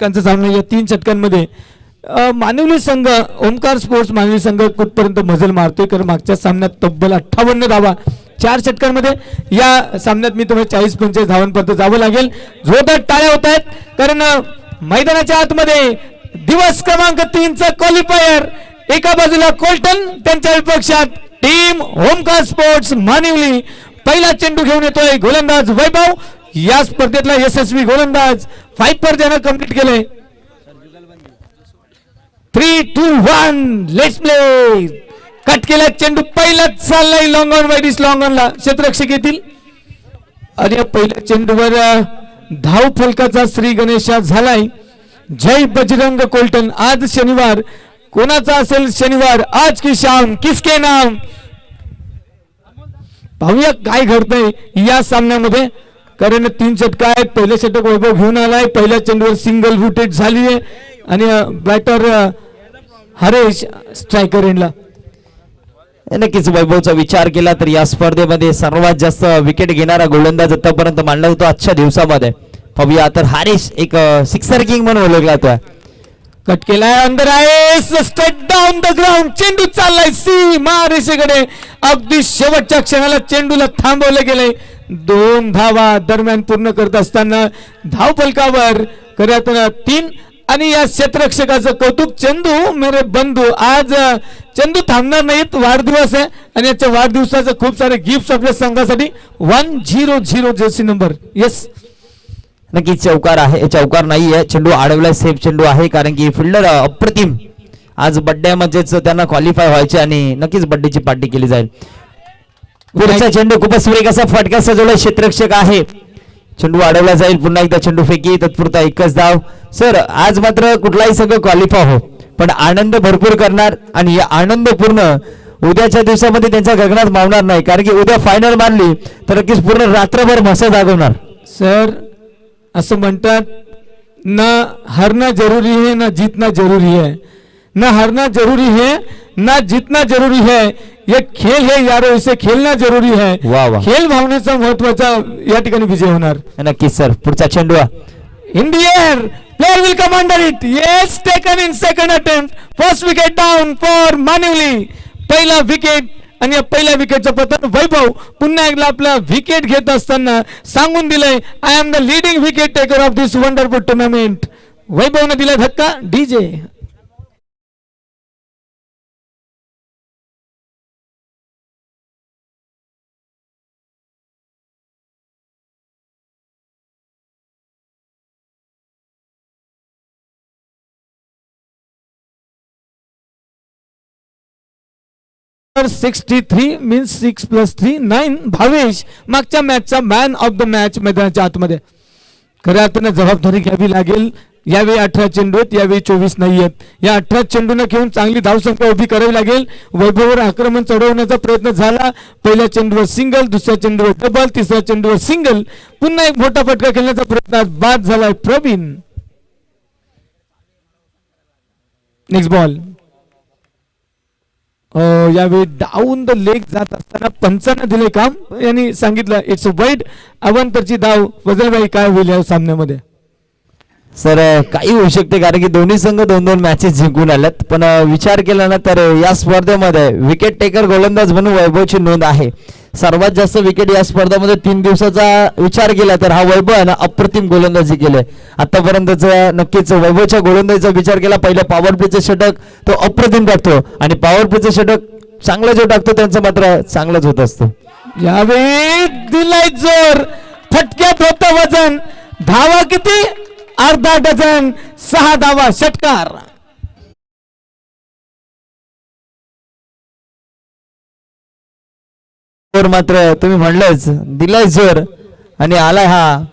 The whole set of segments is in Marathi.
षटकांचा सामना. या 3 षटकांमध्ये मानवली संघ ओमकार स्पोर्ट्स मानवली संघ कुठपर्यंत मजल मारतोय, कारण मागच्या सामन्यात तब्बल 58 धावा 4 षटकांमध्ये. या सामन्यात मी तुम्हाला 40-45 धावांपर्यंत जावं लागेल. जोरदार टाळ्या होत आहेत, कारण मैदानाच्या आतमध्ये दिवस क्रमांक 3 चा क्वालिफायर. एका बाजूला कोल्टन, त्यांच्या विपक्षात टीम ओमकार स्पोर्ट्स मानिवली. पहिला चेंडू घेऊन येतोय गोलंदाज वैभव. या स्पर्धेतला यशस्वी गोलंदाज 5 ज्यानं कंप्लीट केले. 3, 2, 1 लेट्स प्ले. कट केला चेंडू, पहिलाच चाललाय लॉंग ऑन वाईडिस. लॉंग ऑनला क्षेत्ररक्षक येतील आणि पहिल्या चेंडूवर धाव फलकाचा श्री गणेशा झालाय. जय बजरंग कोल्टन. आज शनिवार, कोणाचा असेल शनिवार? आज की शाम किसके नाम. पाहूया काय घडतंय या सामन्यामध्ये, कारण 3 षटक आहेत. पहिलं षटक वैभव घेऊन आलाय. पहिल्या चेंडूवर सिंगल विकेट झाली आहे आणि बॅटर हरेश स्ट्रायकर एंडला. नक्कीच वैभवचा विचार केला तर या स्पर्धेमध्ये सर्वात जास्त विकेट घेणारा गोलंदाज आतापर्यंत मानला होता आजच्या दिवसामध्ये. पाहूया तर हरीश एक सिक्सर किंग म्हणून ओळखला जातोय. कट केलाय, अंदर आहे, स्ट्रेट डाऊन द ग्राउंड. चेंडू चाललाय सीमा रेषेकडे. अगदी शेवटच्या क्षणाला चेंडूला थांबवलं गेलंय. 2 धावा दरम्यान पूर्ण करत असताना धाव फलकावर करत 3. आणि या क्षेत्ररक्षकाचं कौतुक. चंदू मेरे बंधू, आज चंदू थांबणार नाहीत. वाढदिवस आहे आणि याच्या वाढदिवसाचं खूप सारे गिफ्ट आपल्या संघासाठी. 100 जर्सी नंबर. येस, नक्की चौकार आहे, चौकार नाहीये. चेंडू अडवलाय, सेफ चेंडू आहे, कारण की फिल्डर अप्रतिम. आज बड्डे म्हणजेच त्यांना क्वालिफाय व्हायचे आणि नक्कीच बड्डेची पार्टी केली जाईल. पुढचा चेंडू खूपच सुरेख असा फटका सजवला. क्षेत्ररक्षक आहे, चेंडू अडवला जाईल. पुन्हा एकदा चेंडू फेकी, तत्पुरता एकच धाव. सर आज मात्र कुठलाही संघ क्वालिफाय हो, पण आनंद भरपूर करणार आणि या आनंद पूर्ण उद्याच्या दिवसामध्ये त्यांच्या गगनात मावणार नाही, कारण की उद्या फायनल मानली तर नक्कीच पूर्ण रात्रभर मसा जागवणार. सर असं म्हणतात, ना हारना जरूरी है ना जीतना जरूरी है. ना हारना जरूरी है ना जीतना जरूरी है. ये खेल है यारो, इसे खेलना जरूरी है. वाह वाह, खेल भावनेचा महत्वाचा या ठिकाणी विजय होणार. नक्कीच सर. पुढचा चेंडू in the air, player will commander it. Yes, taken in second attempt. First wicket down for मानिवली. पहिला विकेट आणि या पहिल्या विकेटचं पतन. वैभव पुन्हा एकदा आपला विकेट घेत असताना सांगून दिलंय, I am the leading wicket taker of this wonderful tournament. वैभवने दिला धक्का. DJ number 63 means 6 + 3 9. भावेश मागच्या मॅचचा मॅन ऑफ द मॅच मैदानाच्या आतमध्ये. खऱ्या अर्थाने जबाबदारी घ्यावी लागेल. यावेळी 18 चेंडू आहेत, यावेळी 24 नाही आहेत. या 18 चेंडूंना घेऊन चांगली धावसंख्या उभी करावी लागेल. वैभववर आक्रमण चढवण्याचा प्रयत्न झाला. पहिल्या चेंडूवर सिंगल, दुसऱ्या चेंडूवर डबल, तिसऱ्या चेंडूवर सिंगल. पुन्हा एक मोठा फटका खेळण्याचा प्रयत्न बाद झालाय. Praveen next ball. यावेळी डाऊन द लेग जात असताना पंचांना दिले काम. यांनी सांगितलं इट्स वाईड. अवंतरची धाव. फजलभाई काय होईल या सामन्यामध्ये? सर काही होऊ शकते, कारण की दोन्ही संघ 2-2 मॅचेस जिंकून आल्यात. पण विचार केला ना तर या स्पर्धेमध्ये विकेट टेकर गोलंदाज म्हणून वैभवची नोंद आहे. सर्वात जास्त विकेट या स्पर्धेमध्ये 3 दिवसाचा विचार केला तर हा वैभव आहे ना अप्रतिम गोलंदाजी केले आतापर्यंतचा. नक्कीच वैभवच्या गोलंदाजीचा विचार केला. पहिल्या पॉवर प्लेचं षटक तो अप्रतिम टाकतो आणि पॉवर प्लेचं षटक चांगलं जो टाकतो त्यांचं मात्र चांगलंच होत असतं. यावेळी दिलाय जोर. फटक्यात होतं वजन. धावा किती? अर्धा डझन. 6 धावा. षटकार. मात्र तुम्ही म्हणलंच दिलाय जोर आणि आलाय हा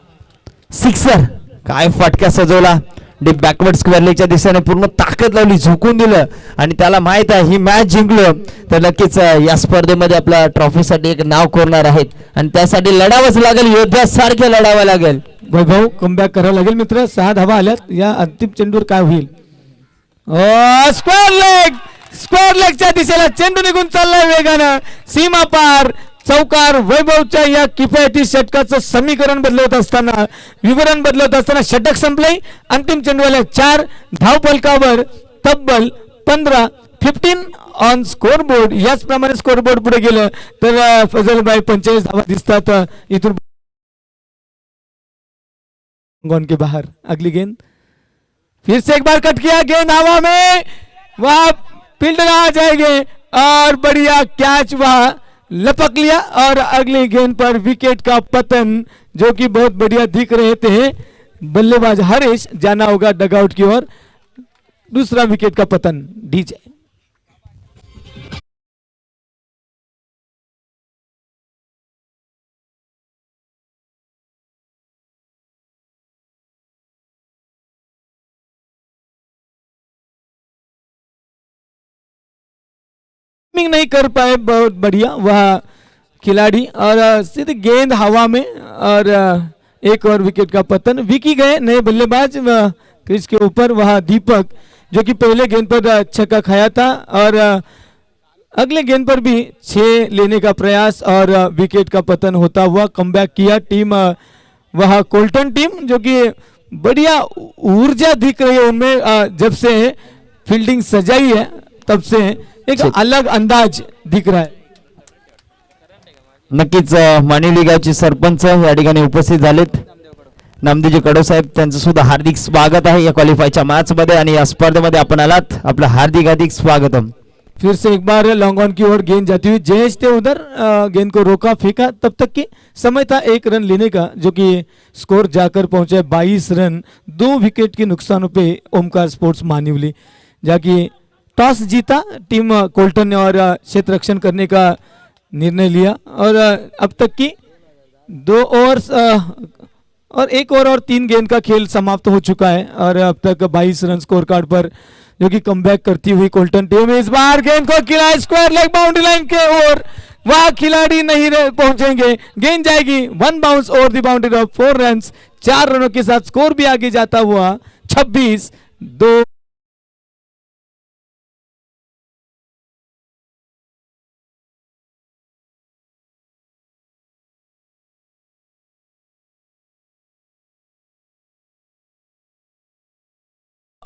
सिक्सर. काय फटका सजवला. डीप बॅकवर्ड स्क्वेअर लेगच्या दिशेने पूर्ण ताकद लावली, झुकून दिलं आणि त्याला माहित आहे ही मॅच जिंकलो तर नक्कीच या स्पर्धेमध्ये आपल्या ट्रॉफीसाठी एक नाव कोरणार आहेत आणि त्यासाठी लढावंच लागेल. योद्ध्यासारखे लढावं लागेल. वैभव कमबॅक करावं लागेल मित्र. 6 धावा आल्यात. या अंतिम चेंडूवर काय होईल? Square leg. स्क्वेअर लेगच्या दिशेला चेंडू निघून चाललाय वेगानं. सीमा पार. चौकार वैभवच्या या किफायती षटकाचं समीकरण बदलवत असताना, विवरण बदलवत असताना षटक संपले. अंतिम चेंडूवाल्या 4 धावफलकावर तब्बल 15 ऑन स्कोरबोर्ड. याचप्रमाणे स्कोरबोर्ड पुढे गेलं तर फजलभाई 45 धावा दिसतात. इथून गॉन के बाहर. अगली गेंद फिर से एक बार कट किया, गेंद हवा में, वह फील्डर आ जाएंगे और बढ़िया कैच वह लपक लिया और अगली गेंद पर विकेट का पतन, जो कि बहुत बढ़िया दिख रहे थे. बल्लेबाज हरीश जाना होगा डगआउट की ओर. दूसरा विकेट का पतन. डीजे नहीं कर पाए, बहुत बढ़िया वह खिलाड़ी, और सीधे गेंद हवा में और एक और विकेट का पतन. विकी गए नए बल्लेबाज क्रीज के ऊपर. वह दीपक जो कि पहले गेंद पर छक्का खाया था और अगले गेंद पर भी 6 लेने का प्रयास और विकेट का पतन होता हुआ कमबैक किया. टीम वह कोल्टन टीम जो कि बढ़िया ऊर्जा दिख रही है उनमें. जब से फील्डिंग सजाई है तब से एक अलग अंदाज दिख रहा है. नक्कीच मानिवली गावचे सरपंच या ठिकाणी उपस्थित झालेत. नामदेवजी कडो साहेब, त्यांचं सुद्धा हार्दिक स्वागत आहे या क्वालिफायच्या मॅच मध्ये आणि या स्पर्धेमध्ये आपण आलात. आपलं हार्दिक स्वागतम. फिर से एक बार लॉन्ग ऑन की ओर गेंद जाती हुई. जयेश थे उधर, गेंद को रोका, फेंका. तब तक की समय था 1 रन लेने का, जो कि स्कोर जाकर पहुंचे 22 रन. 2 विकेट के नुकसानों पे ओमकार स्पोर्ट्स मानिवली, जाकि टॉस जीता टीम कोल्टन ने और क्षेत्र रक्षण करने का निर्णय लिया. और अब तक की 2 ओवर्स और 1 ओवर और 3 गेंद का खेल समाप्त हो चुका है और अब तक 22 रन स्कोर कार्ड पर, जो कि कमबैक करती हुई कोल्टन टीम इस बार गेंद को खिलाए स्क्वायर लेग बाउंड्री लाइन के ओर. वह खिलाड़ी नहीं पहुंचेंगे. गेंद जाएगी 1 बाउंस ओवर द बाउंड्री ऑफ 4 रन. 4 रनों के साथ स्कोर भी आगे जाता हुआ 26-2.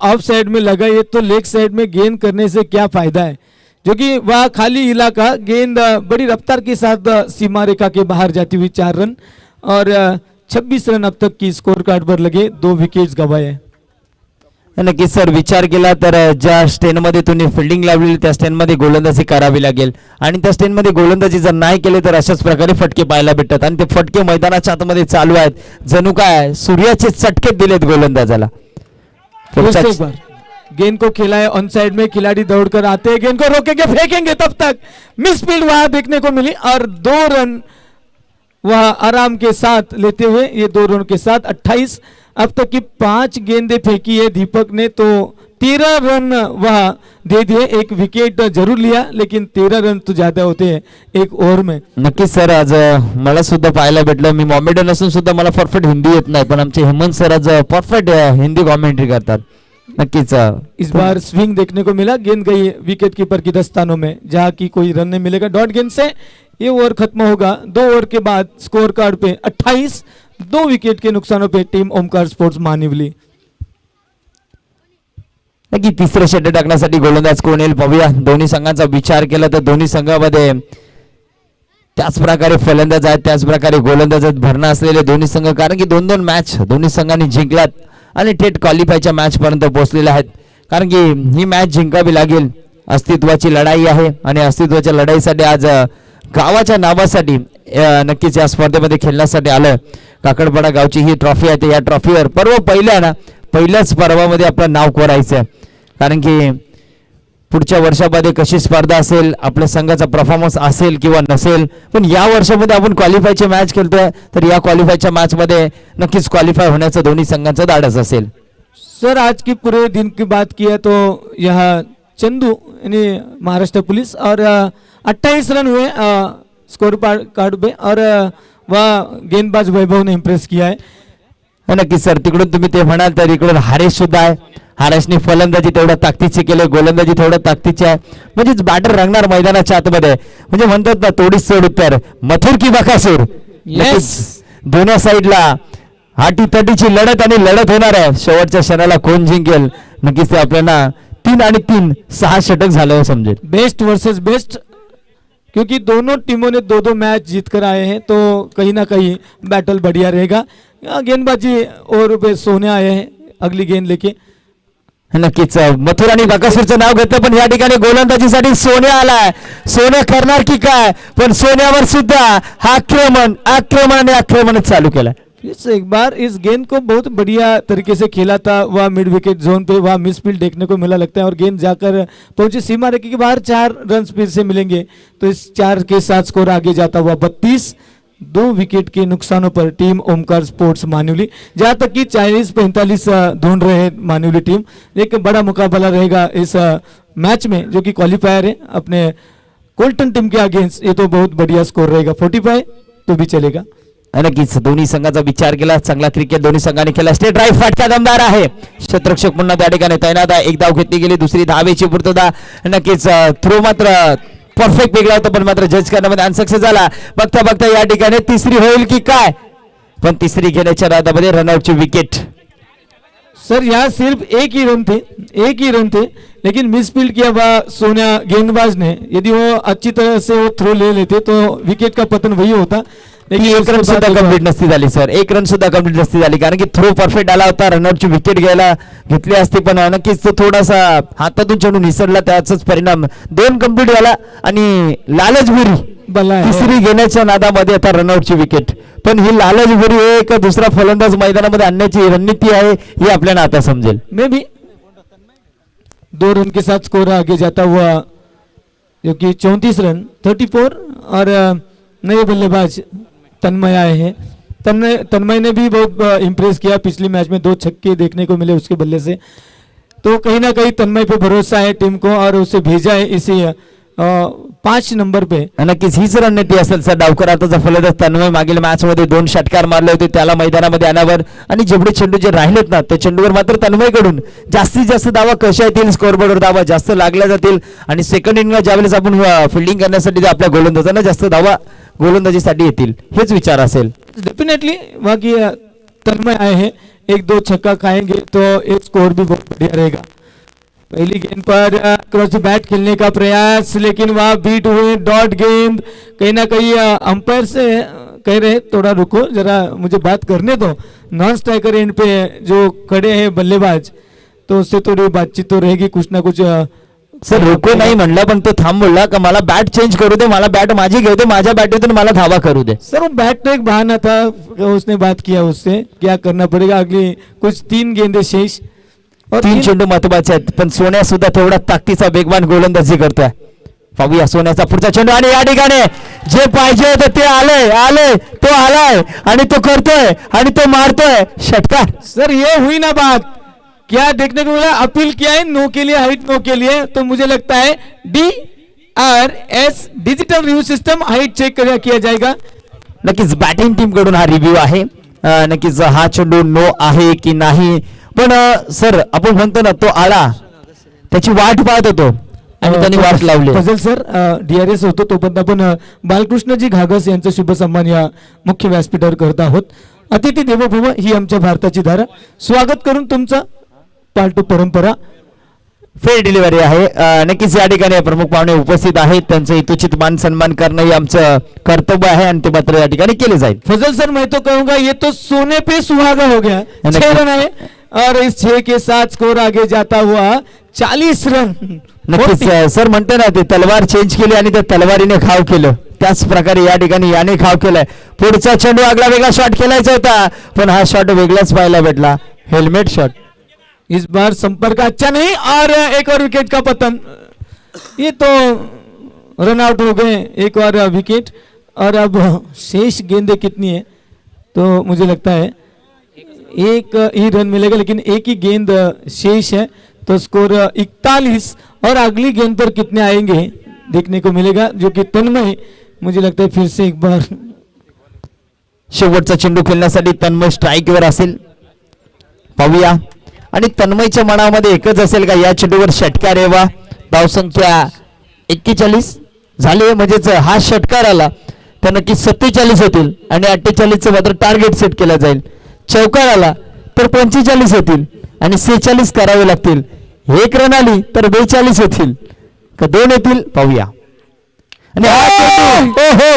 ऑफ साइड में लगा ये तो लेग साइड में गेंद करने से क्या फायदा है, जो कि वह खाली इलाका. गेंद बड़ी रफ्तार के साथ सीमा रेखा के बाहर जाती हुई 4 रन और 26 रन अब तक की स्कोर कार्ड पर लगे. 2 विकेट्स गवाए. नक्कीच सर, विचार केला तर ज्या स्टेन मध्ये तुम्ही फिल्डिंग लावलेली त्या स्टेन मध्ये गोलंदाजी करावी लागेल आणि त्या स्टेन मध्ये गोलंदाजी जर नाही केली तर अशाच प्रकारे फटके पाहायला भेटतात आणि ते फटके मैदानाच्या आतमध्ये चालू आहेत. जणू काय सूर्याचे चटके दिलेत गोलंदाजाला. एक बार गेंद को खिलाए ऑन साइड में, खिलाड़ी दौड़कर आते हैं, गेंद को रोकेंगे, फेंकेंगे, तब तक मिस फील्ड वहां देखने को मिली और 2 रन वह आराम के साथ लेते हुए, ये 2 रन के साथ 28. अब तक की 5 गेंदें फेंकी है दीपक ने, तो 13 रन वह दे दिए. 1 विकेट जरूर लिया लेकिन 13 रन तो ज्यादा होते हैं 1 ओव्हर में. नक्कीच सर, आज मला सुद्धा पाहायला भेटलं. मी मॉमेडियन असून सुद्धा मला परफेक्ट हिंदी येत नाही, पण आमचे हेमंत सर आज परफेक्ट हिंदी कॉमेंट्री करतात. नक्कीच इस बार स्विंग देखने को मिला. गेंद गई विकेट कीपर की दस्तानों में, जहां की कोई रन नहीं मिलेगा. डॉट गेंद से ये ओवर खत्म होगा. 2 ओवर के बाद स्कोर कार्ड पे 28. 2 विकेट के नुकसानों पे टीम ओमकार स्पोर्ट्स मानिवली. नक्की तिसरं षटक टाकण्यासाठी गोलंदाज कोण येईल पाहूया. दोन्ही संघांचा विचार केला तर दोन्ही संघामध्ये त्याच प्रकारे फलंदाज आहेत, त्याच प्रकारे गोलंदाज आहेत. भरणा असलेले दोन्ही संघ, कारण की 2-2 मॅच दोन्ही संघांनी जिंकल्यात आणि थेट क्वालिफायच्या मॅच पर्यंत पोहोचलेले आहेत. कारण की ही मॅच जिंकावी लागेल. अस्तित्वाची लढाई आहे आणि अस्तित्वाच्या लढाईसाठी आज गावाच्या नावासाठी नक्कीच या स्पर्धेमध्ये खेळण्यासाठी आलं. काकडपाडा गावची ही ट्रॉफी आहे, या ट्रॉफीवर पहिल्याच पर्वामध्ये आपलं नाव कोरायचं आहे. कारण की पुढच्या वर्षामध्ये कशी स्पर्धा असेल, आपल्या संघाचा परफॉर्मन्स असेल किंवा नसेल, पण या वर्षामध्ये आपण क्वालिफायची मॅच खेळतोय तर या क्वालिफायच्या मॅच मध्ये नक्कीच क्वालिफाय होण्याचं दोन्ही संघांचं धाडस असेल. सर आज की पूरे दिन की बात की है तो यह चंदू यानी महाराष्ट्र पुलिस और 28 रन हुए स्कोर कार्ड पे और वह गेंदबाज वैभव ने इम्प्रेस किया है. नक्कीच सर, तिकडून तुम्ही ते म्हणाल तर इकडून हरेश सुद्धा आहे हारसने फलंदाजी तेवढ्या ताकदीची केले, गोलंदाजी तेवढ्या ताकदीची आहे. म्हणजेच बॅटर रंगणार मैदानाच्या आतमध्ये. म्हणजे म्हणतात ना, तोडीस सोड उत्तर मथुर की बकासूर. नक्कीच दोन्ही साईडला हाटी तटीची लढत आणि लढत होणार आहे. शेवटच्या क्षणाला कोण जिंकेल, नक्कीच ते आपल्याला 3 आणि 3 6 षटक झालं समजेल. बेस्ट वर्सेस बेस्ट, क्योंकि दोनों टीमों ने 2-2 मैच जीत कर आए हैं, तो कहीं ना कहीं बैटल बढ़िया रहेगा. गेंदबाजी और पे सोने आए हैं अगली गेंद लेके. नक्कीच मथुर आणि बकासूरचं नाव घेतलं, पण या ठिकाणी गोलंदाजीसाठी सोन्या आलाय. सोन्या करणार की काय, पण सोन्यावर सुद्धा हा आक्रमण चालू केलं. इस एक बार इस गेंद को बहुत बढ़िया तरीके से खेला था, वह मिड विकेट जोन पे वह मिसफील्ड देखने को मिला लगता है, और गेंद जाकर पहुंची सीमा रेखा के बाहर. 4 रन फिर से मिलेंगे, तो इस 4 के साथ स्कोर आगे जाता हुआ 32. 2 विकेट के नुकसानों पर टीम ओमकार स्पोर्ट्स मान्युली, जहां तक कि 40-45 ढूंढ रहे हैं मान्युली टीम. एक बड़ा मुकाबला रहेगा इस मैच में, जो कि क्वालिफायर है अपने कोल्टन टीम के अगेंस्ट. ये तो बहुत बढ़िया स्कोर रहेगा. 45 तो भी चलेगा. नक्कीच दोन्ही संघाचा विचार केला, चांगला क्रिकेट दोन्ही संघांनी केला. स्टेट ड्राईव्ह फटका दमदार आहे. क्षेत्ररक्षक पुन्हा त्या ठिकाणी तैनात आहे. एक धाव घेतली गेली, दुसरी धावेची पूर्तता. नक्कीच थ्रो मात्र परफेक्ट वेगळा होता, पण मात्र जज करण्यामध्ये अनसक्सेस झाला. बघता बघता या ठिकाणी तिसरी होईल की काय, पण तिसरी घेण्याच्या नादामध्ये रनआउटची विकेट. सर यहाँ सिर्फ एक ही रन थे, लेकिन मिसफील्ड किया हुआ सोनिया गेंदबाज ने. यदि वो अच्छी तरह से वो थ्रो ले लेते तो विकेट का पतन वही होता. लेकिन एक रन सुद्धा कंप्लीट नसती झाली सर, एक रन सुद्धा कंप्लीट नसती झाली, कारण की थ्रो परफेक्ट आला होता. रनआउटची विकेट घ्यायला घेतली असती, पण नक्कीच तो थोडासा हातातून चढून निसरला, त्याचाच परिणाम. 2 कंप्लीट झाला आणि लालचबुरी बला है. तिसरी घेण्याच्या नादामध्ये आता रनआउटची विकेट. पण ही लालचबुरी एक दुसरा फलंदाज मैदानामध्ये आणण्याची रणनीती आहे, हे आपल्याला आता समजेल. मे भी 2 रन के साथ स्कोर आगे जाता हुआ, जो कि 34 रन 34. और नए बल्लेबाज तन्मय आए हैं. तन्मय ने भी बहुत इम्प्रेस किया पिछले मैच में. 2 छक्के देखने को मिले उसके बल्ले से, तो कहीं ना कहीं तन्मय पे भरोसा है टीम को, और उसे भेजा है इसी 5 नंबर पे. नक्कीच हीच रणनीती असेल सर. डावकराचा फलंदाज तन्मय मागील मॅच मध्ये 2 षटकार मारले होते, त्याला मैदानामध्ये आणावर, आणि जेवढे चेंडू जे राहिलेत ना, त्या चेंडूवर मात्र तन्मयकडून जास्तीत जास्त धावा कशा येतील, स्कोरबोर्डवर धावा जास्त लागल्या जातील, आणि सेकंड इनिंगला ज्यावेळेस आपण फिल्डिंग करण्यासाठी आपल्या गोलंदाजांना जास्त धावा गोलंदाजीसाठी येतील, हेच विचार असेल. डेफिनेटली बाकी तन्मय आए हैं, 1-2 छक्का खाएंगे तो एक स्कोर भी बहुत बढ़िया रहेगा. पहली गेंद पर क्रॉस बैट खेलने का प्रयास, लेकिन वहां बीट हुए. डॉट गेंद, कहीं ना कहीं अंपायर से कह रहे थोड़ा रुको जरा, मुझे बात करने दो. नॉन स्ट्राइकर एंड पे जो खड़े हैं बल्लेबाज, तो उससे थोड़ी बातचीत तो रहेगी, कुछ ना कुछ. सर रुको नाही म्हणला, पण तो थांब बोलला का मला बॅट चेंज करू दे, मला बॅट माझी घेऊ दे, माझ्या बॅटमधून मला धावा करू दे. सर वो बैट तो एक बहाना था, उसने बात किया उससे क्या करना पड़ेगा. अगली कुछ 3 गेंदें शेष, और 3 चेंडू महत्वाचे आहेत, पण सोन्या सुद्धा तेवढा ताकदीचा वेगवान गोलंदाजी करतोय. पाहूया सोन्याचा पुढचा चेंडू, आणि या ठिकाणी जे पाहिजे होतं ते आले तो आलाय, आणि तो करतोय, आणि तो मारतोय षटकार. सर ये हुई ना बात, क्या देखने को मिला. अपील किया है नो के लिए, हाइट नो के लिए, तो मुझे लगता है DRS digital review system height check किया जाएगा. नक्कीच बॅटिंग टीम कडून हा रिव्ह्यू आहे. नक्कीच हा चेंडू नो आहे की नाही, पण सर आपण म्हणतो ना, तो आला त्याची वाट पाहत होतो आणि त्यांनी वाट लावली. फजल सर DRS होतो तोपर्यंत आपण बालकृष्णजी घागस यांचा शुभ सन्मान या मुख्य व्यासपीठावर करत आहोत. अतिथी देवो भव ही आमच्या भारताची धारा. स्वागत करून तुमचा पालटू परंपरा. फेअर डिलिव्हरी आहे. नक्कीच या ठिकाणी प्रमुख पाहुणे उपस्थित आहेत, त्यांचं यथोचित मान सन्मान करणं हे आमचं कर्तव्य आहे, आणि ते मात्र या ठिकाणी केले जाईल. फजल सर मैं तो कहूंगा ये तो सोने पे सुहागा हो गया. 6 रन है, और इस 6 के साथ स्कोर आगे जाता हुआ 40 रन. नक्कीच सर म्हणते ना, ते तलवार चेंज केली आणि त्या तलवारीने खाव केलं, त्याच प्रकारे या ठिकाणी याने खाव केलाय. पुढचा चेंडू आगला वेगळा शॉट खेळायचा होता, पण हा शॉट वेगळाच पाहायला भेटला, हेल्मेट शॉट. इस बार संपर्क अच्छा नहीं, और एक और विकेट का पतन. ये तो रन आउट हो गए, एक और विकेट. और अब शेष गेंदें कितनी है, तो मुझे लगता है 1 ही रन मिलेगा, लेकिन 1 ही गेंद शेष है, तो स्कोर 41. और अगली गेंद पर कितने आएंगे देखने को मिलेगा, जो कि तन्मय मुझे लगता है फिर से एक बार शेवटचा चेंडू खेळण्यासाठी तन्मय स्ट्राईकवर असेल. पाहूया आणि तन्मयच्या मनामध्ये एकच असेल का या चेंडूवर षटकार यावा. धावसंख्या 41 झाली, म्हणजेच हा षटकार आला तर नक्की 47 होतील आणि 48चं मात्र टार्गेट सेट केलं जाईल. चौकार आला तर 45 होतील आणि 46 करावे लागतील. एक रन आली तर 42 होतील का 2 येतील पाहूया. आणि हा चेंडू, ओहो,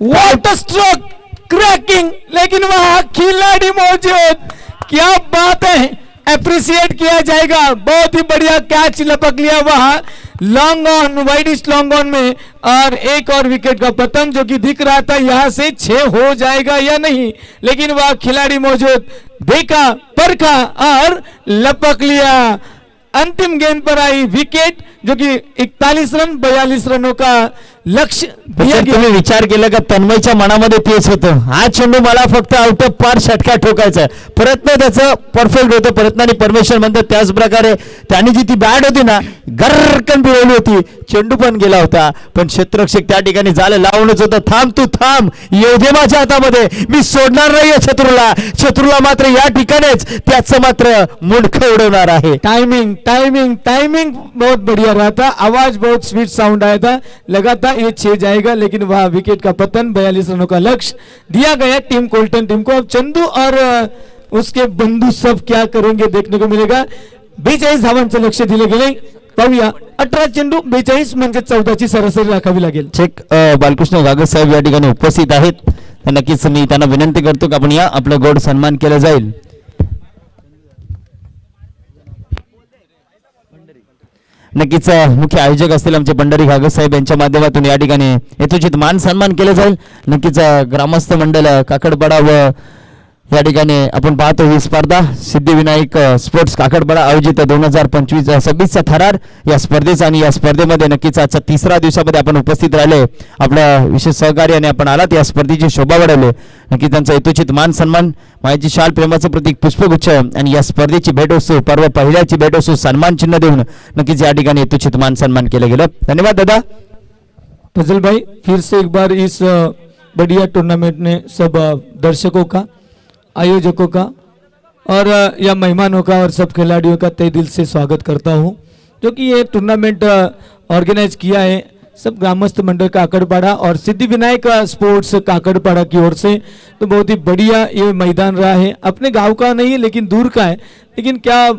व्हाट अ स्ट्रोक, क्रैकिंग, लेकिन वहां खिलाड़ी मौजूद, क्या बात है, अप्रिशिएट किया जाएगा. बहुत ही बढ़िया कैच लपक लिया वहां long on, widish long on में, और एक और विकेट का पतन जो कि दिख रहा था यहां से 6 हो जाएगा या नहीं, लेकिन वह खिलाड़ी मौजूद, देखा, परखा और लपक लिया. अंतिम गेंद पर आई विकेट जो कि 41 रन 42 रनों का लक्ष्य दिया गया. तुम्ही विचार केला का तन्मयच्या मनामध्ये तेच होतं. हा चेंडू मला फक्त आउट ऑफ पार षटकार ठोकायचा. प्रयत्न त्याचं परफेक्ट होतं. प्रयत्नाने परमेश्वर म्हणतात. त्याच प्रकारे त्यांनी जी ती बॅट होती ना गरकन फिरवली होती. चेंडू पण गेला होता पण क्षेत्ररक्षक त्या ठिकाणी झालं लावूनच होतं. थांब तू थांब, येऊ दे माझ्या हातामध्ये, मी सोडणार नाहीये शत्रूला. शत्रूला मात्र या ठिकाणीच त्याचं मात्र मुंडकं उडवणार आहे. टाइमिंग टाइमिंग टाइमिंग बहुत बढ़िया रहा था. आवाज बहुत स्वीट साउंड आया था. लगा था ये 6 जाएगा, लेकिन वह विकेट का पतन. 42 रनों का लक्ष्य दिया गया टीम कोल्टन टीम को. अब चंदू और उसके बंधू सब क्या करेंगे देखने को मिलेगा. 42 धावांचं लक्ष्य दिले गेले. पाहूया 18 चेंडू 42 म्हणजे 14ची सरासरी राखावी लागेल. चेक बालकृष्ण गागत साहेब या ठिकाणी उपस्थित आहेत. तर नक्कीच मी त्यांना विनंती करतो की आपण या आपला गोड सन्मान केला जाईल. नक्कीच मुख्य आयोजक असतील आमचे पंढरी घागत साहेब यांच्या माध्यमातून या ठिकाणी यथोचित मान सन्मान केला जाईल. नक्कीच ग्रामस्थ मंडळ काकडपाडा व या ठिकाणी आपण पाहतो ही स्पर्धा सिद्धिविनायक स्पोर्ट्स काकडपाडा आयोजित 2025-26चा थरार या स्पर्धेचा. आणि या स्पर्धेमध्ये नक्कीच आजच्या 3ऱ्या दिवसामध्ये आपण उपस्थित राहिले. आपल्या विशेष सहकार्याने आपण आलात, या स्पर्धेची शोभा वाढवली. नक्कीच त्यांचा यथोचित मान सन्मान, मायाची शाल, प्रेमाचं प्रतीक पुष्पगुच्छ आणि या स्पर्धेची भेट वस्तू, पर्व पहिल्याची भेट वस्तू, सन्मान चिन्ह देऊन नक्कीच या ठिकाणी यथोचित मान सन्मान केलं गेलं. धन्यवाद दादा. फजल भाई, फिर से एक बार इस बढ़िया टूर्नामेंट ने सब दर्शकों का, आयोजकों का और या मेहमानों का और सब खिलाड़ियों का तहे दिल से स्वागत करता हूं. जो कि ये टूर्नामेंट ऑर्गेनाइज किया है सब ग्रामस्थ मंडल काकड़पाड़ा और सिद्धिविनायक स्पोर्ट्स काकड़पाड़ा की ओर से. तो बहुत ही बढ़िया ये मैदान रहा है. अपने गांव का नहीं है लेकिन दूर का है, लेकिन क्या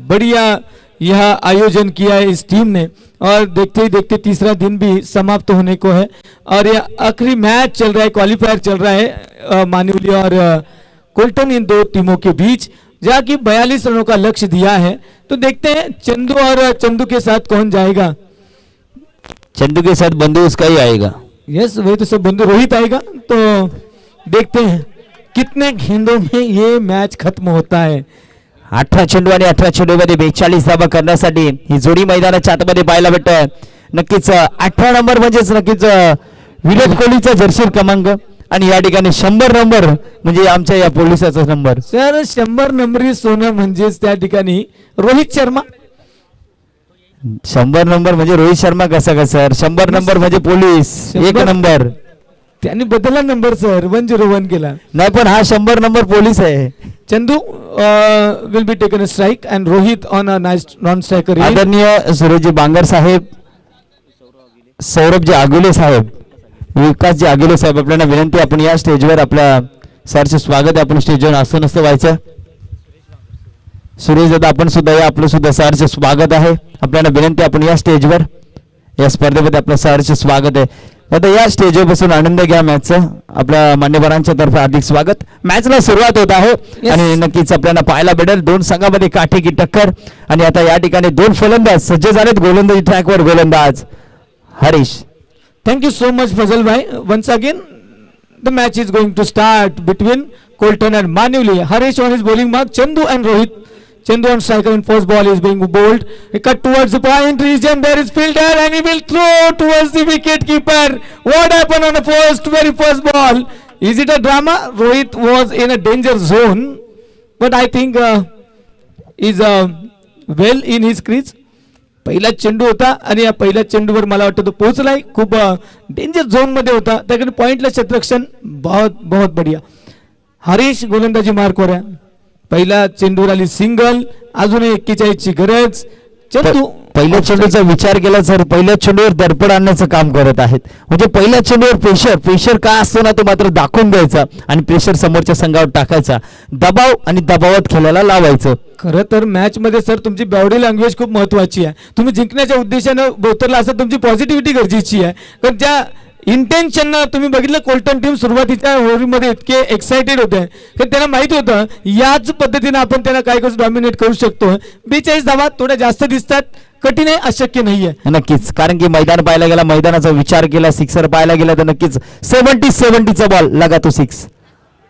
बढ़िया यह आयोजन किया है इस टीम ने. और देखते ही देखते 3रा दिन भी समाप्त होने को है और यह आखिरी मैच चल रहा है, क्वालिफायर चल रहा है मानिवली और कोल्टन, इन दो टीमों के बीच, जहाँ की 42 रनों का लक्ष्य दिया है. तो देखते हैं चंदू और चंदू के साथ कौन जाएगा. चंदू के साथ बंधु उसका ही आएगा. यस, वही तो सब बंधु रोहित आएगा. तो देखते हैं कितने गेंदों में ये मैच खत्म होता है. 18 चेंडू आणि 18 चेंडूमध्ये 42 धावा करण्यासाठी ही जोडी मैदानाच्या आतमध्ये पाहायला भेटते. नक्कीच 18 नंबर म्हणजेच नक्कीच विराट कोहलीचा जर्सी क्रमांक आणि या ठिकाणी 100 नंबर म्हणजे आमच्या या पोलिसाचा नंबर. सर 100 नंबरी सोनं म्हणजेच त्या ठिकाणी रोहित शर्मा. 100 नंबर म्हणजे रोहित शर्मा कसा का सर. 100 नंबर म्हणजे पोलीस 1 नंबर. त्यांनी बदलला नंबर सर, 101 केला. नाही पण हा 100 नंबर पोलीस आहे. Chandu will be taken a strike and Rohit on a nice non striker. आदरणीय सुरेशजी बांगर साहेब, सौरभजी आगुले साहेब, विकासजी आगुले साहेब, आपल्याला विनंती आपण या स्टेजवर आपल्या सरचे स्वागत आहे. आपण स्टेजवर असं नसतं व्हायचं. सुरेश दादा आपण सुद्धा या, आपलं सुद्धा सरचे स्वागत आहे. आपल्याला विनंती आपण या स्टेजवर या स्पर्धेमध्ये आपलं सरचे स्वागत आहे. आता या स्टेजवर बसून आनंद घ्या मॅचचा. आपल्या मान्यवरांच्या तर्फे हार्दिक स्वागत. मॅचला सुरुवात होत आहे आणि नक्कीच आपल्याला पाहायला भेटेल 2 संघामध्ये काठीकी टक्कर. आणि आता या ठिकाणी 2 फलंदाज सज्ज झालेत. गोलंदाजी ट्रॅकवर गोलंदाज Harish. Thank you so much Fazal bhai. Once again the match is going to start between Colton and Manivli. Harish on his bowling mark, Chandu and Rohit. Chandu on striker and first ball is being bowled. He cut towards the point region. There is fielder and he will throw towards the wicket keeper. What happened on the very first ball? Is it a drama? Rohit was in a danger zone, but I think is well in his crease. पहिला चेंडू होता आणि या पहिल्या चेंडूवर मला वाटतं तो पोहोचलाय. खूप डेंजर झोन मध्ये होता, त्याकडे पॉइंटला क्षेत्ररक्षण बहुत बहुत बढ़िया. हरीश गोलंदाजी मार्कवर आहे. पहिला चेंडूवर आली सिंगल, अजून 41 ची गरज. चेंडू पहिल्या चेंडूचा विचार केला तर पहिल्या चेंडूवर दडपण आणण्याचं काम करत आहेत. म्हणजे पहिल्या चेंडूवर प्रेशर का असतो ना, तो मात्र दाखवून द्यायचा आणि प्रेशर समोरच्या संघावर टाकायचा, दबाव आणि दबावात खेळायला लावायचं. खरं तर मॅच मध्ये सर तुमची बॉडी लँग्वेज खूप महत्वाची आहे. तुम्ही जिंकण्याच्या उद्देशानं बोलतरला असं तुमची पॉझिटिव्हिटी गरजेची आहे. कारण ज्या इंटेन्शननं तुम्ही बघितलं कोल्टन टीम सुरुवातीच्या ओव्हरमध्ये इतके एक्साइटेड होते की त्यांना माहित होतं याच पद्धतीने आपण त्यांना काय कसं डॉमिनेट करू शकतो. 42 धावा थोड्या जास्त दिसतात, कठीण आहे, अशक्य नाहीये. नक्कीच, कारण की मैदान पाहायला गेला, मैदानाचा विचार केला, सिक्सर पाहायला गेला तर नक्कीच 70-70चा बॉल लगा तो 6.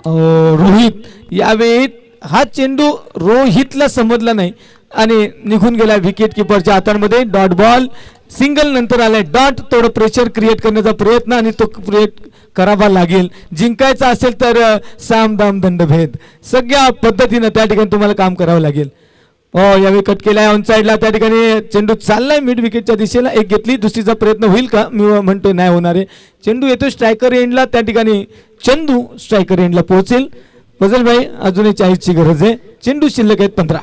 रोहित यावेळी हा चेंडू रोहितला समजला नाही आणि निघून गेला विकेट किपरच्या हातांमध्ये. डॉट बॉल, सिंगल नंतर आलाय डॉट. थोडं प्रेशर क्रिएट करण्याचा प्रयत्न आणि तो क्रिएट करावा लागेल. जिंकायचा असेल तर साम दाम दंडभेद सगळ्या पद्धतीनं त्या ठिकाणी तुम्हाला काम करावं लागेल. यावेळी कट केलाय ऑन साईडला, त्या ठिकाणी चेंडू चाललाय मिड विकेटच्या दिशेला. एक घेतली, दुसरीचा प्रयत्न होईल का, मी म्हणतोय नाही होणार आहे. चेंडू येतो स्ट्रायकर एंडला, त्या ठिकाणी चेंडू स्ट्रायकर एंडला पोहोचेल. फजल भाई अजूनही 40 ची गरज आहे. चेंडू शिल्लक आहेत 15.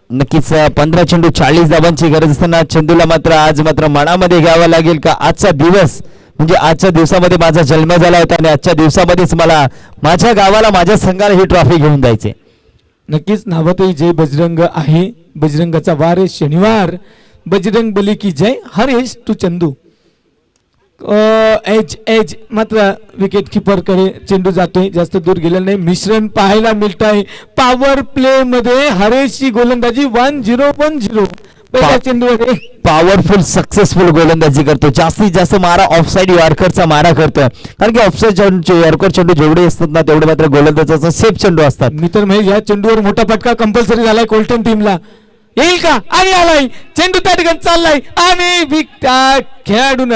नक्कीच 15 चेंडू 40 धावांची गरज असताना चेंडूला मात्र आज मात्र मनामध्ये घ्यावा लागेल का आजचा दिवस म्हणजे आजच्या दिवसामध्ये माझा जन्म झाला होता आणि आजच्या दिवसामध्येच मला माझ्या गावाला, माझ्या संघाला ही ट्रॉफी घेऊन जायचे. नक्कीच नावातही जय बजरंग आहे. बजरंगाचा वार आहे शनिवार. बजरंग बली की जय. हरेश टू चंदू. एज मात्र विकेट किपर कडे चेंडू जातोय, जास्त दूर गेलेला नाही. मिश्रण पाहायला मिळत आहे पॉवर प्ले मध्ये. हरेशची गोलंदाजी 1-0. पहिल्या चेंडूवर पॉवरफुल सक्सेसफुल गोलंदाजी करतो. जास्तीत जास्त मारा ऑफसाईड यॉर्करचा मारा करतोय, कारण की ऑफसाईड यॉर्कर चेंडू जेवढे असतात ना तेवढे मात्र गोलंदाजाचा सेफ चेंडू असतात. मी तर म्हणजे या चेंडूवर मोठा फटका कंपल्सरी झालाय कोल्टन टीमला. येईल का, आणि आलाय चेंडू त्या ठिकाणी चाललाय आणि त्या खेळाडून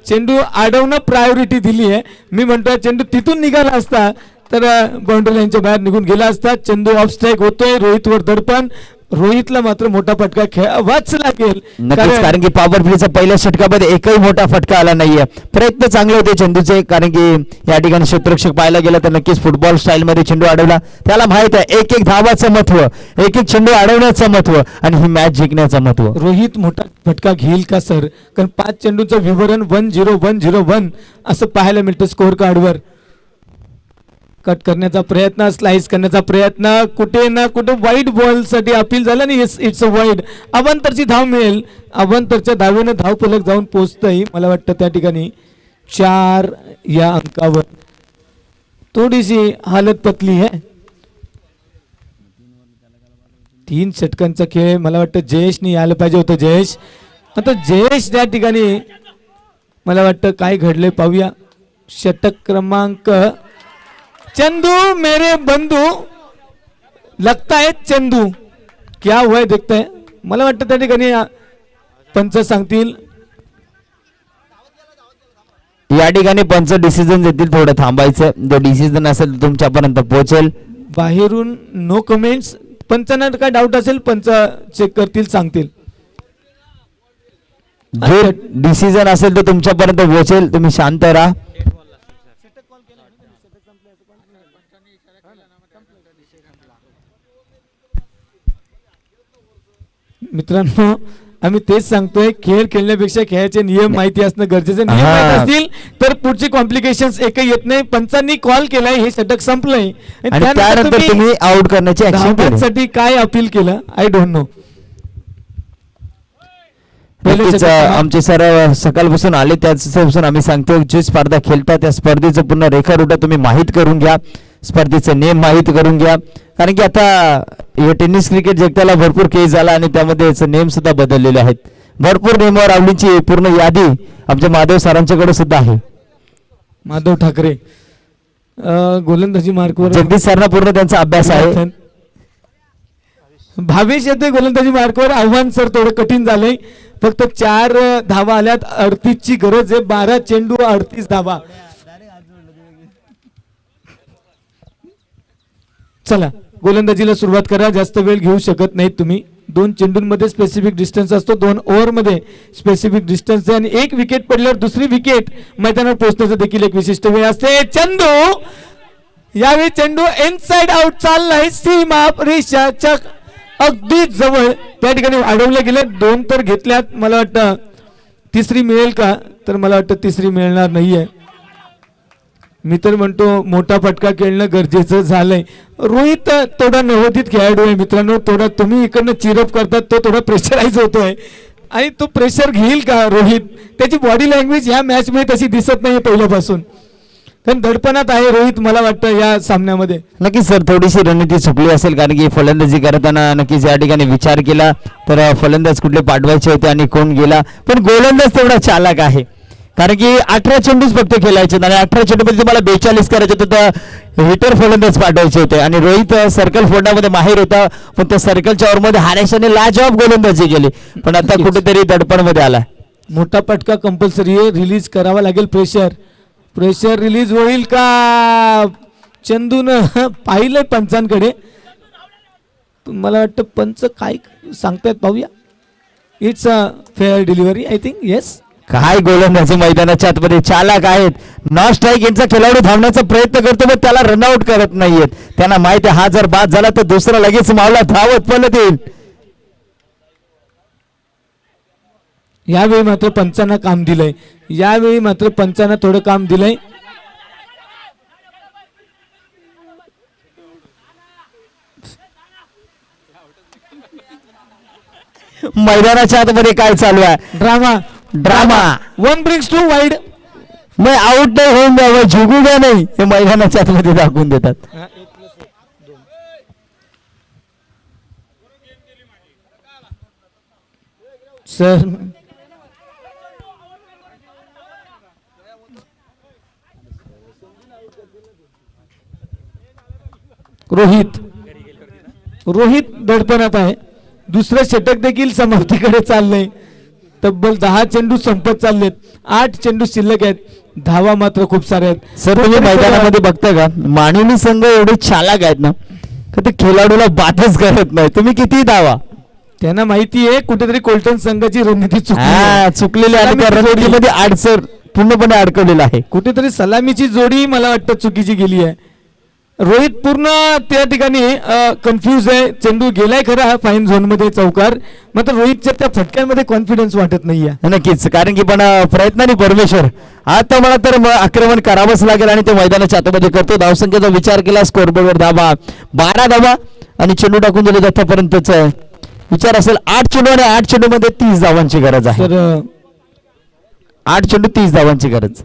चेंडू अडवणं प्रायोरिटी दिली आहे. मी म्हणतोय चेंडू तिथून निघाला असता तर बाउंड्री लाईनच्या बाहेर निघून गेला असता. चेंडू ऑफ स्ट्राईक होतोय, रोहितवर दडपण. रोहितला मात्र मोठा फटका खेळावाच लागेल. नक्कीच, कारण की पॉवर प्लेच्या पहिल्या षटकामध्ये एकही मोठा फटका आला नाहीये. प्रयत्न चांगले होते चेंडूचे, कारण की या ठिकाणी क्षेत्ररक्षक पाहायला गेला तर नक्कीच फुटबॉल स्टाईल मध्ये चेंडू अडवला. त्याला माहित आहे एक धावाचं महत्व, एक चेंडू अडवण्याचं महत्व आणि ही मॅच जिंकण्याचं महत्व. रोहित मोठा फटका घेईल का सर, कारण 5 चेंडूचं विवरण 1-0 असं पाहायला मिळतं स्कोअर कार्डवर. कट करण्याचा प्रयत्न, स्लाइस करण्याचा प्रयत्न, कुठे ना कुठे वाईड बॉल साठी अपील झालं आणि इट्स अ वाईड. अवंतरची धाव मिळेल. अवंतरच्या धावेनं धाव फलक जाऊन पोहोचतंय. मला वाटतं त्या ठिकाणी 4 या अंकावर. थोडीशी हालत पतली आहे. 3 षटकांचा खेळ. मला वाटतं जयेशनी यायला पाहिजे होतं. जयेश, आता जयेश त्या ठिकाणी मला वाटतं काय घडले पाहूया. षटक क्रमांक चंदू मेरे बंधू लगता है चंदू क्या हुआ देखता है. मला वाटतं त्या ठिकाणी पंच सांगतील. या ठिकाणी पंच डिसिजन देतील, थोडं थांबायचं. जो डिसिजन असेल तो तुमच्यापर्यंत पोहोचेल. बाहेरून नो कमेंट्स. पंचांना काय डाऊट असेल पंच चेक करतील, सांगतील. जो डिसिजन असेल तो तुमच्यापर्यंत पोहोचेल. तुम्ही शांत राहा. मित्रांनो, आम्ही तेच सांगतोय, खेळ खेळण्यापेक्षा खेळाचे नियम माहिती असणं गरजेचं. नियम माहिती असतील तर पुढचे कॉम्प्लिकेशन्स एकही येत नाही. पंचांनी कॉल केलाय, हे षटक संपलंय आणि त्यानंतर तुम्ही आउट करण्याची ऍक्शन साठी काय अपील केलं आय डोंट नो. आमचे सर सकाळपासून आले, त्यापासून आम्ही सांगतो जी स्पर्धा खेळतात त्या स्पर्धेचं पूर्ण रेखारुटा तुम्ही माहीत करून घ्या, स्पर्धेचे नियम माहीत करून घ्या. कारण की आता हे टेनिस क्रिकेट जगताला भरपूर केस झाला आणि त्यामध्ये नियम सुद्धा बदललेले आहेत. भरपूर नियमावर आवडीची पूर्ण यादी आमच्या माधव सरांच्याकडे सुद्धा आहे. माधव ठाकरे गोलंदाजी मार्कवर जगदीश सरना पूर्ण त्यांचा अभ्यास आहे. भावेश येतोय गोलंदाजी मार्कवर. आव्हान सर थोडं कठीण झालंय. फक्त 4 धावा आल्यात. 38 ची गरज आहे. 12 चेंडू 38 धावा. चला गोलंदाजीला सुरुवात करा. जास्त वेळ घेऊ शकत नाहीत तुम्ही. 2 चेंडूंमध्ये स्पेसिफिक डिस्टन्स असतो. 2 ओव्हरमध्ये स्पेसिफिक डिस्टन्स आहे आणि 1 विकेट पडल्यावर दुसरी विकेट मैदानावर पोहोचण्याचा देखील एक विशिष्ट वेळ असते. चंदू यावेळी चेंडू इनसाइड आउट चाललाय, सीमा रेषाच्या अगदी जवळ त्या ठिकाणी अडवले गेले. 2 तर घेतल्यात, मला वाटतं तिसरी मिळेल का, तर मला वाटतं तिसरी मिळणार नाहीये. मी तर म्हणतो मोठा फटका खेळणं गरजेचं झालंय. रोहित थोडा नवोदित खेळाडू आहे मित्रांनो, थोडा तुम्ही इकडनं चिरअप करतात, तो थोडा प्रेशराईज होतोय आणि तो प्रेशर घेईल का रोहित? त्याची बॉडी लँग्वेज ह्या मॅच मध्ये तशी दिसत नाही पहिल्यापासून, कारण दडपणात आहे रोहित मला वाटतं या सामन्यामध्ये. नक्कीच सर, थोडीशी रणनीती चुकली असेल, कारण की फलंदाजी करताना नक्कीच या ठिकाणी विचार केला तर फलंदाज कुठले पाठवायचे होते आणि कोण गेला. पण गोलंदाज तेवढा चालाक आहे, कारण की 18 चेंडूच फक्त खेळायचे आणि 18 चेंडूमध्ये तुम्हाला 42 करायचे होते, तर हिटर फलंदाज पाठवायचे होते. आणि रोहित सर्कल फोडण्यामध्ये माहिर होता, पण त्या सर्कलच्या ओव्हरमध्ये हारेशाने लाजवाब गोलंदाजी केली, पण आता कुठेतरी दडपणमध्ये आला. मोठा फटका कंपल्सरी आहे, रिलीज करावा लागेल. प्रेशर रिलीज होईल का? चंदून पाहिलंय पंचांकडे, मला वाटतं पंच काय सांगतायत पाहूया. It's a fair delivery I think. Yes, काय गोलंदाजी मैदानाच्या आतमध्ये चालाक आहेत. नॉन स्ट्राईक यांचा खेळाडू धावण्याचा प्रयत्न करतो, पण त्याला रनआउट करत नाहीयेत. त्यांना माहिती आहे हा जर बाद झाला तर दुसरा लगेच मावला धावत पळत येईल. यावेळी मात्र पंचांना काम दिलंय, यावेळी मात्र पंचांना थोडं काम दिलंय. मैदानाच्या आतमध्ये काय चालू आहे? Drama 1 brings 2 wide. मग आउट नाही होऊन द्यावं, झुकू द्या नाही, हे मैदानाच्या आतमध्ये दाखवून देतात. सर रोहित दडपणात आहे. दुसरं षटक देखील समाप्तीकडे चाललंय. तब्बल 10 चेंडू संपत चाललेत, 8 चेंडू शिल्लक आहेत, धावा मात्र खूप साऱ्या आहेत. सर तुम्ही मैदानामध्ये बघता का, मानवनी संघ एवढे चालाक आहेत ना, का ते खेळाडूला बातच करत नाही, तुम्ही किती धावा. त्यांना माहिती आहे कुठेतरी कोलटन संघाची रणनीती चुकलेली आहे, त्या रणनीतीमध्ये अडचण पूर्णपणे अडकवलेला आहे. कुठेतरी सलामीची जोडी मला वाटतं चुकीची गेली आहे. रोहित पूर्ण त्या ठिकाणी कन्फ्यूज आहे. चेंडू गेलाय खरा फाईन झोन मध्ये चौकार, मात्र रोहितच्या त्या फटक्यांमध्ये कॉन्फिडन्स वाटत नाहीये. नक्कीच, कारण की पण प्रयत्नाने परमेश्वर आता मला तर आक्रमण करावंच लागेल आणि ते मैदानाच्या आतमध्ये करतो. धावसंख्येचा विचार केला, स्कोरबोर्डवर धावा 12 धावा आणि चेंडू टाकून दिले आतापर्यंतच विचार असेल 8 चेंडू आणि 8 चेंडू मध्ये 30 धावांची गरज आहे. तर 8 चेंडू 30 धावांची गरज.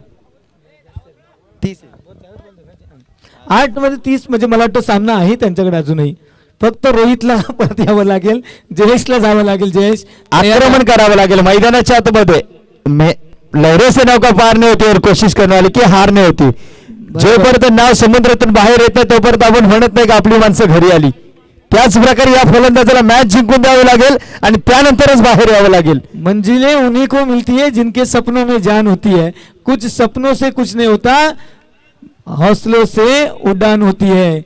8 मध्ये 30 म्हणजे मला वाटतं सामना आहे त्यांच्याकडे अजूनही. फक्त रोहितला परत यावं लागेल, जयेशला जावं लागेल. जयेश आक्रमण करावं लागेल मैदानाच्या आतमध्ये. लहरों से नौका पार नाही होती और कोशिश करने वाली की हार नाही होती. जोपर्यंत नाव समुद्रातून बाहेर येत नाही तोपर्यंत आपण म्हणत नाही का आपली माणसं घरी आली. त्याच प्रकारे या फलंदाजाला मॅच जिंकून द्यावी लागेल आणि त्यानंतरच बाहेर यावं लागेल. मंजिलें उन्हीं को मिलती है जिनके सपनों में जान होती है. कुछ सपनों से कुछ नहीं होता, हौसलों से उड़ान होती है.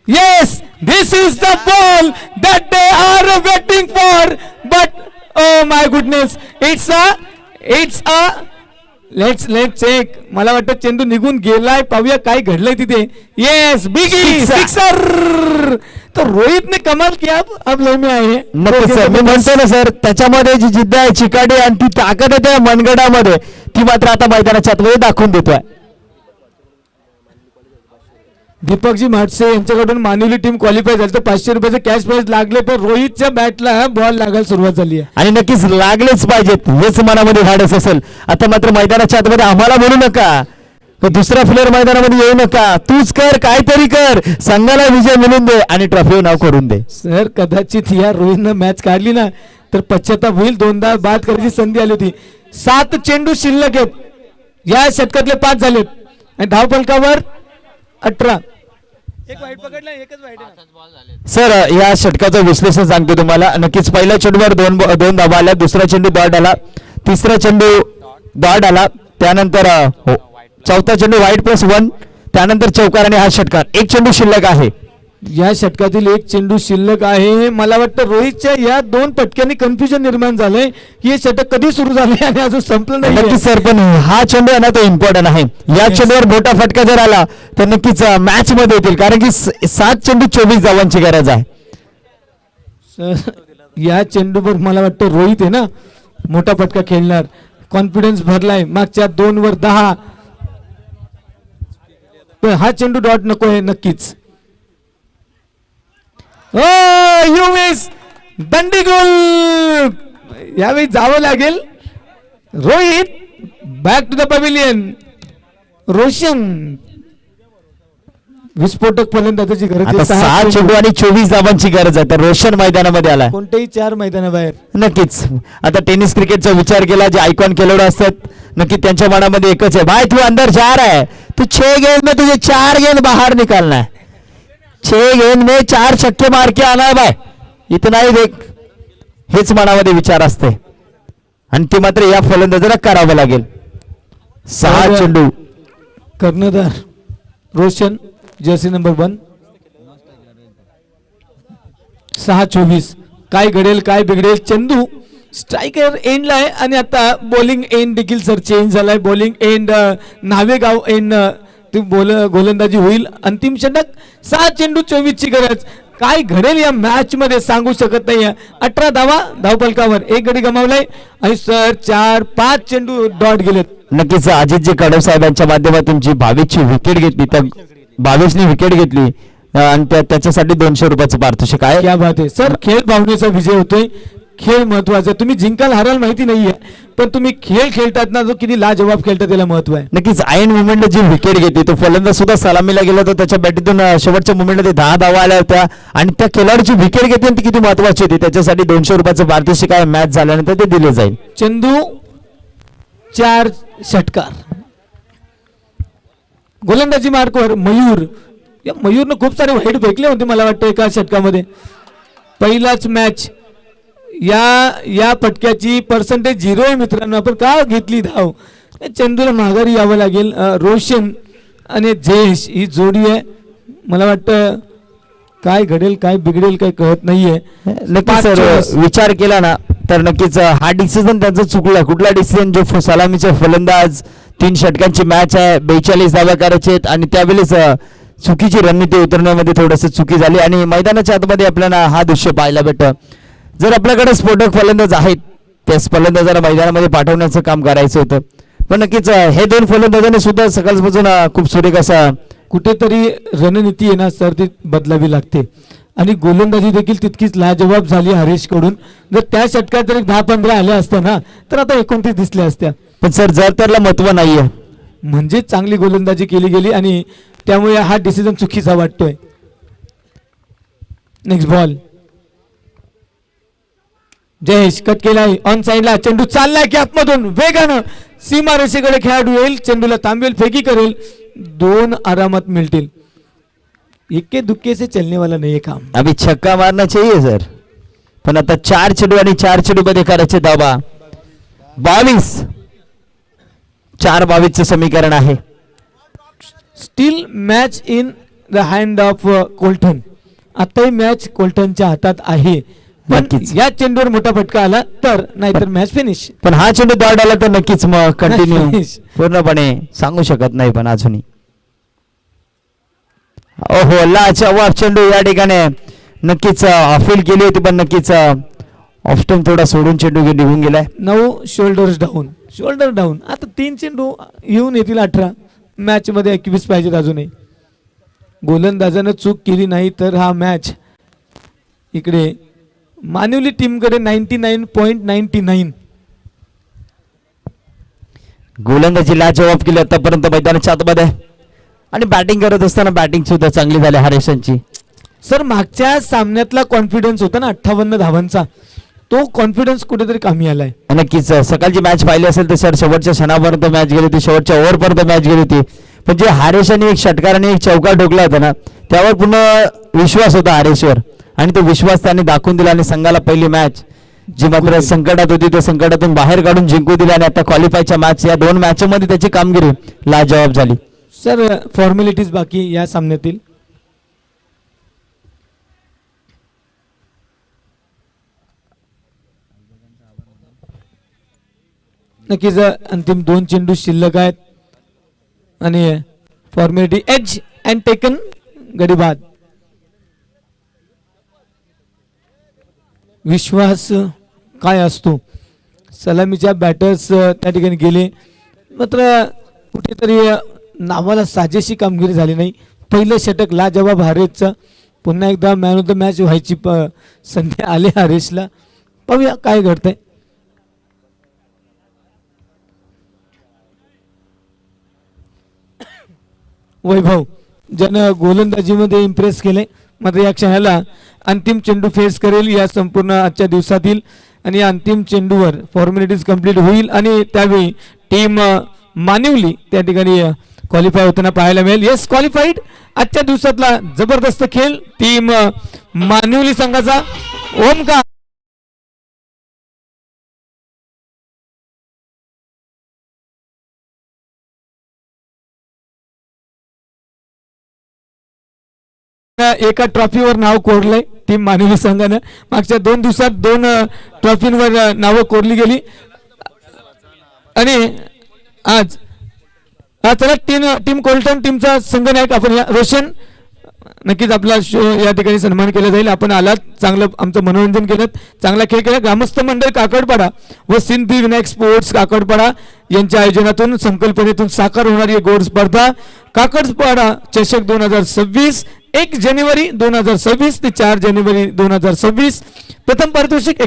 Yes, this is the ball that they are waiting for, but oh my goodness, it's a let's check. मला वाटतं चेंडू निघून गेलाय, पाहूया काय घडलंय तिथे. Yes, biggie sixer. तर रोहितने कमाल किया. अब लय में आहे. नक्कीच सर, मी म्हणतो ना सर, त्याच्यामध्ये जी जिद्द आहे, चिकाटी आणि ती ताकद आहे त्या मनगडामध्ये, ती मात्र आता मैदानाच्या आतमध्ये दाखवून देतोय. दीपकजी म्हाटसे यांच्याकडून मानवली टीम क्वालिफाय झाली, तर 500 रुपयाचे कॅश प्राइज लागले, पण रोहितच्या बॅटला बॉल लागायला सुरुवात झाली आहे. आणि नक्कीच लागलेच पाहिजेत, हेच मनामध्ये धाडस असेल. आता मात्र मैदानाच्या आतमध्ये आम्हाला म्हणू नका, दुसरा प्लेअर मैदानामध्ये येऊ नका, तूच कर, काहीतरी कर, संघाला विजय मिळून दे आणि ट्रॉफी नाव करून दे. सर कदाचित या रोहितनं मॅच काढली ना तर पश्चाताप होईल. 2दा बाद करायची संधी आली होती. 7 चेंडू शिल्लक आहेत, या षटकातले 5 झालेत आणि धावफलकावर 18. एक वाईट पकडला, एकच वाईट आहे. सर या षटकाचं विश्लेषण सांगतो तुम्हाला. नक्कीच पहिल्या चेंडूवर 2 धावा आल्या, दुसरा चेंडू डॉट आला, तिसरा चेंडू डॉट आला, त्यानंतर चौथा चेंडू वाईट +1, त्यानंतर चौकार आणि हा षटकार. 1 चेंडू शिल्लक आहे. या षटकातील एक चेंडू शिल्लक आहे. मला वाटतं रोहितच्या या 2 फटक्यांनी कन्फ्युजन निर्माण झालंय की हे षटक कधी सुरू झालंय आणि अजून संपलं नाही. नक्कीच सर, पण हा चेंडू आहे ना तो इम्पॉर्टंट आहे. या चेंडूवर मोठा फटका जर आला तर नक्कीच मॅच मध्ये येतील, कारण की 7 चेंडू 24 धावांची गरज आहे. या चेंडूवर मला वाटतं रोहित आहे ना मोठा फटका खेळणार. कॉन्फिडन्स भरलाय. मागच्या 2 वर 10. पण हा चेंडू डॉट नको आहे नक्कीच. यू मिस दंडी गोल. यावेळी जावं लागेल. Rohit back to the pavilion. Roshan विस्फोटक फलंदाजाची गरज आता आहे. 6 चेंडू आणि 24 धावांची गरज आहे. तर रोशन मैदानामध्ये आला. कोणत्याही 4 मैदानाबाहेर. नक्कीच आता टेनिस क्रिकेटचा विचार केला, जे आयकॉन खेळाडू असतात नक्की त्यांच्या मनामध्ये एकच आहे, भाई तू अंदर जा रहा है, तू 6 गेंद में तुझे 4 गेंद बाहर निकालना है, 6 गेंद में 4 छक्के मार के आना है भाई, इतना ही देख. हेच मनामध्ये विचार असते आणि ते मात्र या फलंदाजाला करावं लागेल. 6 चेंडू. कर्णधार रोशन जर्सी नंबर 1. 6-24. काय घडेल काय बिघडेल. चेंडू स्ट्रायकर एंडला आहे आणि आता बॉलिंग एंड देखील सर चेंज झालाय. बॉलिंग एंड नावेगाव एंड गोलंदाजी होईल. अंतिम षटक. 6 चेंडू 24 ची गरज. काय घडेल या मॅच मध्ये सांगू शकत नाही. 18 धावा धावफलकावर. 1 गडी गमावलाय आणि सर 4-5 चेंडू डॉट गेलेत. नक्कीच अजितजी कडव साहेबांच्या माध्यमातून जी 22ची विकेट घेतली, त्या 22नी विकेट घेतली आणि त्याच्यासाठी 200 रुपयाचं पारितोषिक आहे. क्या बात आहे सर. खेळ भावनेचा विजय होतोय. खेळ महत्वाचा. तुम्ही जिंकाल हाराल माहिती नाहीये, पण तुम्ही खेळ खेळतात ना, जो किती लाजवाब खेळतात त्याला महत्व आहे. नक्कीच ऐन मुवमेंटला जी विकेट घेतली, तो फलंदाज सुद्धा सलामीला गेला तर त्याच्या बॅटीतून शेवटच्या मुवमेंटमध्ये 10 धावा आल्या होत्या आणि त्या खेळाडूची विकेट घेतली ती किती महत्वाची होती. त्याच्यासाठी 200 रुपयाचं पारितोषिक आहे. मॅच झाल्यानंतर ते दिले जाईल. चंदू 4 षटकार. गोलंदाजी मार्कवर मयूर. या मयूरनं खूप सारे वाईट फेकले होते मला वाटतं एका षटकामध्ये. पहिलाच मॅच. या फटक्याची पर्सेंटेज 0 आहे मित्रांनो. आपण का घेतली धाव. चंदूला माघारी यावं लागेल. रोशन आणि जयेश ही जोडी आहे. मला वाटतं काय घडेल काय बिघडेल काय कळत नाहीये. नक्कीच सर, विचार केला ना तर नक्कीच हा डिसिजन त्यांचा चुकला. कुठला डिसिजन. जो सलामीचा फलंदाज, 3 षटकांची मॅच आहे, 42 धावा करायचे आहेत आणि त्यावेळेस चुकीची रणनीती उतरण्यामध्ये थोडंसं चुकी झाली आणि मैदानाच्या आतमध्ये आपल्याला हा दृश्य पाहायला भेटतं. जर आपल्याकडे स्फोटक फलंदाज आहेत, त्या फलंदाजाला मैदानामध्ये पाठवण्याचं काम करायचं होतं. पण नक्कीच हे 2 फलंदाजांनी सुद्धा सकाळपासून खूप सुरेख असा कुठेतरी रणनीती आहे ना सर ती बदलावी लागते आणि गोलंदाजी देखील तितकीच लाजवाब झाली हरीश कडून. जर त्या षटकात जर 10-15 आल्या असत्या ना तर आता 29 दिसल्या असत्या. पण सर जर त्याला महत्व नाहीये, म्हणजे चांगली गोलंदाजी केली गेली आणि त्यामुळे हा डिसिजन चुकीचा वाटतोय. Next ball. जयेश कट केलाय ऑन साइडला. चेंडू चाललाय की आतमधून वेगानं सीमा रेषेकडे खेळाडू येईल. चेंडूला तांबेल फेकी करेल. 2 आरामात मिळतील. इक्के दुक्के से चलने वाला नहीं काम. अभी छक्का मारना चाहिए सर. पण आता 4 चेंडू आणि 4 चेंडू मध्ये करायचे धावा. 22. 4-22 चं समीकरण आहे. Steel match in the hand of Colton. आताही मॅच कोल्टनच्या हातात आहे. पण नक्कीच. या चेंडूवर मोठा फटका आला तर नाहीतर मॅच फिनिश. पण हा चेंडू दाड आला तर नक्कीच मग कंटिन्यू Finish. पूर्णपणे सांगू शकत नाही. पण अजूनही ओहो लाजवाब चेंडू या ठिकाणी नक्कीच अपील केली होती, पण नक्कीच ऑफ स्टंप थोडा सोडून चेंडू निघून गेलाय. 9 शोल्डर्स डाऊन. Shoulder down. आता 3 चेंडू येऊन येतील 18. मॅच मध्ये 21 पाहिजेत अजूनही. गोलंदाजानं चूक केली नाही तर हा मॅच इकडे मानवली टीमकडे 99.99. गोलंदाजी लाजवाब केली आतापर्यंत मैदानाच्या आतमध्ये आणि बॅटिंग करत असताना बॅटिंग सुद्धा चांगली झाली हरेशांची. सर मागच्या सामन्यातला कॉन्फिडन्स होता ना 58 धावांचा, तो कॉन्फिडन्स कुठेतरी कमी आलाय. नक्कीच सकाळची मॅच पाहिली असेल तर सर शेवटच्या क्षणापर्यंत मॅच गेली होती, शेवटच्या ओव्हरपर्यंत मॅच गेली होती. पण जे हरेशाने एक षटकार आणि एक चौकार ठोकला होता ना त्यावर पूर्ण विश्वास होता हरेशवर आणि तो विश्वास त्याने दाखवून दिला आणि संघाला पहिली मॅच जी मात्र संकटात होती त्या संकटातून बाहेर काढून जिंकू दिली आणि आता क्वालिफायच्या मॅच या 2 मॅच मध्ये त्याची कामगिरी लाजवाब झाली. सर फॉर्मॅलिटीज बाकी या सामन्यातील. नक्कीच अंतिम 2 चेंडू शिल्लक आहेत आणि फॉर्मॅलिटी एज अँड टेकन गडी बाद. विश्वास काय असतो, सलामीच्या बॅटर्स त्या ठिकाणी गेले, मात्र कुठेतरी नावाला साजेशी कामगिरी झाली नाही. पहिलं षटक लाजवाब हरेशचं, पुन्हा एकदा मॅन ऑफ द मॅच व्हायची संधी आली हरेशला. पाहूया काय घडतंय. वैभव ज्यानं गोलंदाजीमध्ये इम्प्रेस केले, मात्र या क्षणाला अंतिम चेंडू फेस करेल या संपूर्ण आजच्या दिवसातील. आणि या अंतिम चेंडूवर फॉर्मॅलिटीज कंप्लीट होईल आणि त्यावेळी टीम मानिवली त्या ठिकाणी क्वालिफाय होताना पाहायला मिळेल. Yes, qualified. आजच्या दिवसातला जबरदस्त खेळ टीम मानिवली संघाचा. ओमकार एका ट्रॉफीवर नाव कोरलंय टीम मानिवली संघानं. मागच्या 2 दिवसात 2 ट्रॉफींवर नावं कोरली गेली आणि आज चला टीम कोल्टन टीमचा संघनायक आपण रोशन, नक्कीच आपला शो या ठिकाणी सन्मान केला जाईल. आपण आलात, चांगलं आमचं मनोरंजन केलं, चांगला खेळ केला. ग्रामस्थ मंडळ काकडपाडा व सिंधी विनायक स्पोर्ट्स काकडपाडा यांच्या आयोजनातून संकल्पनेतून साकार होणारी गोड स्पर्धा काकडपाडा चषक 2026 1 जानेवारी 2026 ते 4 जानेवारी 2026. प्रथम पारितोषिक